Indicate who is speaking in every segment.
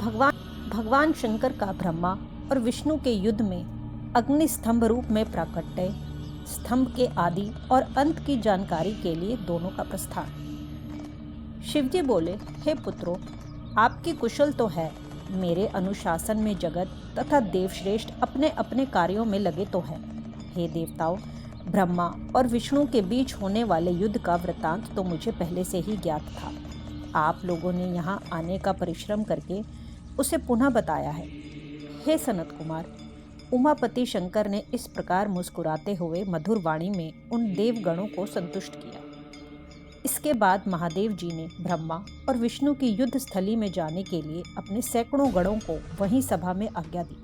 Speaker 1: भगवान भगवान शंकर का ब्रह्मा और विष्णु के युद्ध में अग्नि स्तंभ रूप में प्राकट्य, स्तंभ के आदि और अंत की जानकारी के लिए दोनों का प्रस्थान। शिवजी बोले, हे पुत्रों, आपकी कुशल तो है, मेरे अनुशासन में जगत तथा देवश्रेष्ठ अपने अपने कार्यों में लगे तो है। हे देवताओं, ब्रह्मा और विष्णु के बीच होने वाले युद्ध का वृत्तांत तो मुझे पहले से ही ज्ञात था। आप लोगों ने यहाँ आने का परिश्रम करके उसे पुनः बताया है। हे सनत कुमार, उमापति शंकर ने इस प्रकार मुस्कुराते हुए मधुर वाणी में उन देवगणों को संतुष्ट किया। इसके बाद महादेव जी ने ब्रह्मा और विष्णु की युद्ध स्थली में जाने के लिए अपने सैकड़ों गणों को वहीं सभा में आज्ञा दी।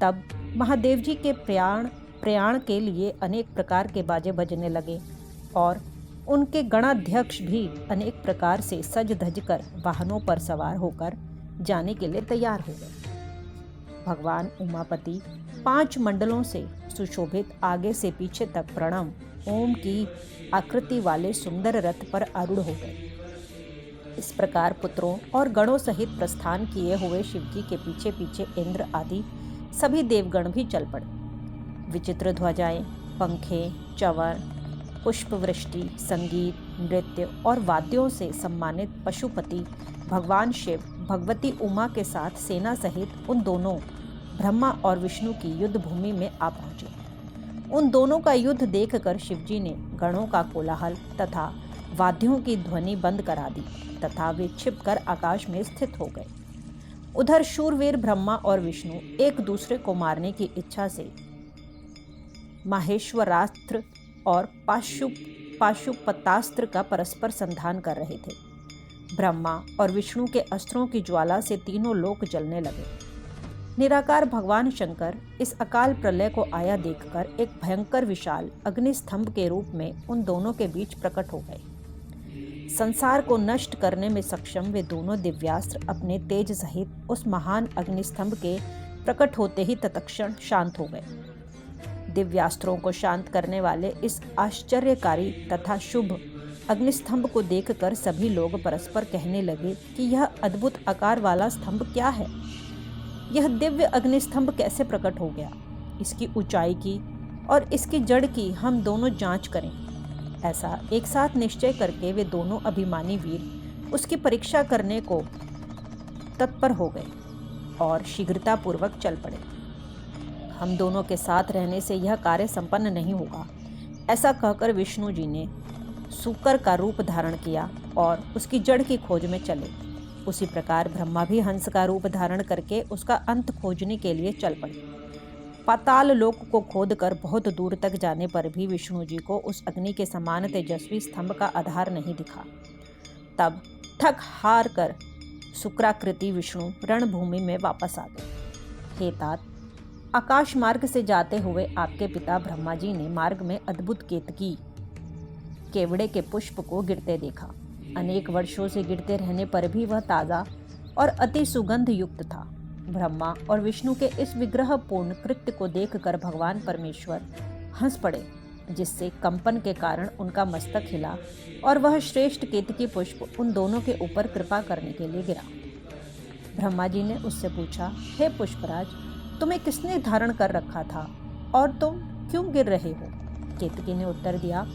Speaker 1: तब महादेव जी के प्रयाण के लिए अनेक प्रकार के बाजे बजने लगे और उनके गणाध्यक्ष भी अनेक प्रकार से सज धज कर वाहनों पर सवार होकर जाने के लिए तैयार हो गए। भगवान उमापति 5 मंडलों से सुशोभित आगे से पीछे तक प्रणव ओम की आकृति वाले सुंदर रथ पर आरूढ़ हो गए। इस प्रकार पुत्रों और गणों सहित प्रस्थान किए हुए शिवजी के पीछे पीछे इंद्र आदि सभी देवगण भी चल पड़े। विचित्र ध्वजाएं, पंखे, चवर, पुष्पवृष्टि, संगीत, नृत्य और वाद्यों से सम्मानित पशुपति भगवान शिव भगवती उमा के साथ सेना सहित उन दोनों ब्रह्मा और विष्णु की युद्ध भूमि में आ पहुंचे। उन दोनों का युद्ध देखकर शिवजी ने गणों का कोलाहल तथा वाद्यों की ध्वनि बंद करा दी तथा वे छिपकर आकाश में स्थित हो गए। उधर शूरवीर ब्रह्मा और विष्णु एक दूसरे को मारने की इच्छा से माहेश्वरास्त्र और पाशुपतास्त्र का परस्पर संधान कर रहे थे। ब्रह्मा और विष्णु के अस्त्रों की ज्वाला से तीनों लोक जलने लगे। निराकार भगवान शंकर इस अकाल प्रलय को आया देखकर एक भयंकर विशाल अग्निस्तंभ के रूप में उन दोनों के बीच प्रकट हो गए। संसार को नष्ट करने में सक्षम वे दोनों दिव्यास्त्र अपने तेज सहित उस महान अग्निस्तंभ के प्रकट होते ही तत्क्षण शांत हो गए। दिव्यास्त्रों को शांत करने वाले इस आश्चर्यकारी तथा शुभ अग्निस्तंभ को देखकर सभी लोग परस्पर कहने लगे कि यह अद्भुत आकार वाला स्तंभ क्या है? यह दिव्य अग्निस्तंभ कैसे प्रकट हो गया? इसकी ऊंचाई की और इसकी जड़ की हम दोनों जांच करें। ऐसा एक साथ निश्चय करके वे दोनों अभिमानी वीर उसकी परीक्षा करने को तत्पर हो गए और शीघ्रतापूर्वक चल पड़े। हम दोनों के साथ रहने से यह कार्य संपन्न नहीं होगा, ऐसा कहकर विष्णु जी ने सूकर का रूप धारण किया और उसकी जड़ की खोज में चले। उसी प्रकार ब्रह्मा भी हंस का रूप धारण करके उसका अंत खोजने के लिए चल पड़े। पाताल लोक को खोदकर बहुत दूर तक जाने पर भी विष्णु जी को उस अग्नि के समान तेजस्वी स्तंभ का आधार नहीं दिखा। तब थक हार कर शुक्राकृति विष्णु रणभूमि में वापस आ गए। हे तात, आकाश मार्ग से जाते हुए आपके पिता ब्रह्मा जी ने मार्ग में अद्भुत केतकी केवड़े के पुष्प को गिरते देखा। अनेक वर्षों से गिरते रहने पर भी वह ताज़ा और अति सुगंध युक्त था। ब्रह्मा और विष्णु के इस विग्रह पूर्ण कृत्य को देखकर भगवान परमेश्वर हंस पड़े, जिससे कंपन के कारण उनका मस्तक हिला और वह श्रेष्ठ केतकी पुष्प उन दोनों के ऊपर कृपा करने के लिए गिरा। ब्रह्मा जी ने उससे पूछा, हे पुष्पराज, तुम्हें किसने धारण कर रखा था और तुम क्यों गिर रहे हो? केतकी ने उत्तर दिया,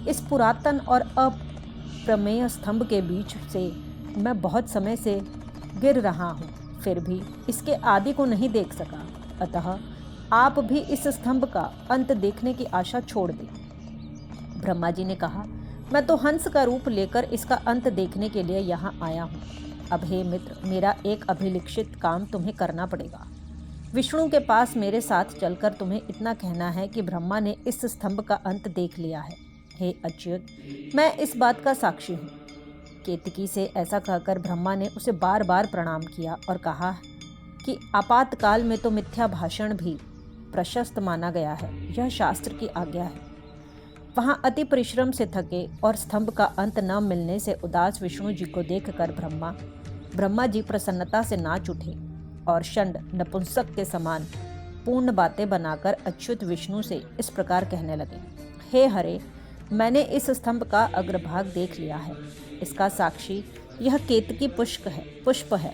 Speaker 1: इस पुरातन और अप्रमेय स्तंभ के बीच से मैं बहुत समय से गिर रहा हूँ, फिर भी इसके आदि को नहीं देख सका, अतः आप भी इस स्तंभ का अंत देखने की आशा छोड़ दें। ब्रह्मा जी ने कहा, मैं तो हंस का रूप लेकर इसका अंत देखने के लिए यहाँ आया हूँ। अब हे मित्र, मेरा एक अभिलिखित काम तुम्हें करना पड़ेगा। विष्णु के पास मेरे साथ चलकर तुम्हें इतना कहना है कि ब्रह्मा ने इस स्तंभ का अंत देख लिया है। हे अच्युत, मैं इस बात का साक्षी हूँ। केतकी से ऐसा कहकर ब्रह्मा ने उसे बार बार प्रणाम किया और कहा कि आपातकाल में तो मिथ्या भाषण भी प्रशस्त माना गया है, यह शास्त्र की आज्ञा है। वहाँ अति परिश्रम से थके और स्तंभ का अंत न मिलने से उदास विष्णु जी को देखकर ब्रह्मा जी प्रसन्नता से नाच उठे और षंड नपुंसक के समान पूर्ण बातें बनाकर अच्युत विष्णु से इस प्रकार कहने लगे, हे हरे, मैंने इस स्तंभ का अग्रभाग देख लिया है। इसका साक्षी यह केतकी पुष्प है।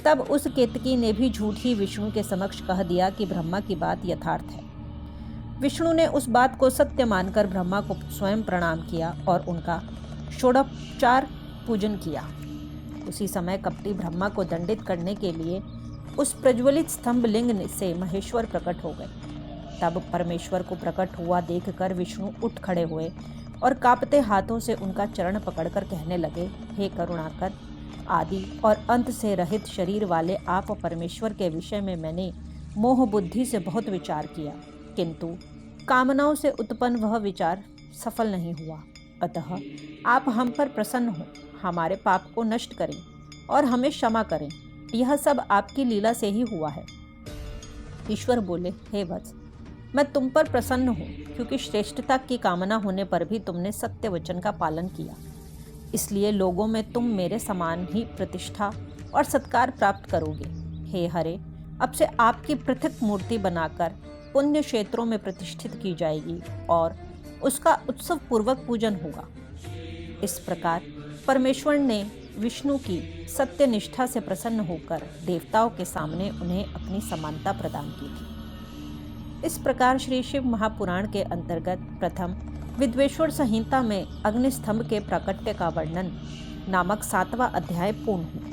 Speaker 1: तब उस केतकी ने भी झूठी विष्णु के समक्ष कह दिया कि ब्रह्मा की बात यथार्थ है। विष्णु ने उस बात को सत्य मानकर ब्रह्मा को स्वयं प्रणाम किया और उनका षोडोपचार पूजन किया। उसी समय कपटी ब्रह्मा को दंडित करने के लिए उस प्रज्वलित स्तंभ लिंग से महेश्वर प्रकट हो गए। तब परमेश्वर को प्रकट हुआ देखकर विष्णु उठ खड़े हुए और कांपते हाथों से उनका चरण पकड़कर कहने लगे, हे करुणाकर, आदि और अंत से रहित शरीर वाले आप परमेश्वर के विषय में मैंने मोह बुद्धि से बहुत विचार किया, किंतु कामनाओं से उत्पन्न वह विचार सफल नहीं हुआ। अतः आप हम पर प्रसन्न हो, हमारे पाप को नष्ट करें और हमें क्षमा करें। यह सब आपकी लीला से ही हुआ है। ईश्वर बोले, हे वत्स, मैं तुम पर प्रसन्न हूँ, क्योंकि श्रेष्ठता की कामना होने पर भी तुमने सत्य वचन का पालन किया। इसलिए लोगों में तुम मेरे समान ही प्रतिष्ठा और सत्कार प्राप्त करोगे। हे हरे, अब से आपकी पृथक मूर्ति बनाकर पुण्य क्षेत्रों में प्रतिष्ठित की जाएगी और उसका उत्सव पूर्वक पूजन होगा। इस प्रकार परमेश्वर ने विष्णु की सत्य निष्ठा से प्रसन्न होकर देवताओं के सामने उन्हें अपनी समानता प्रदान की थी। इस प्रकार श्री शिव महापुराण के अंतर्गत प्रथम विद्वेश्वर संहिता में अग्निस्तंभ के प्राकट्य का वर्णन नामक 7वां अध्याय पूर्ण हुआ।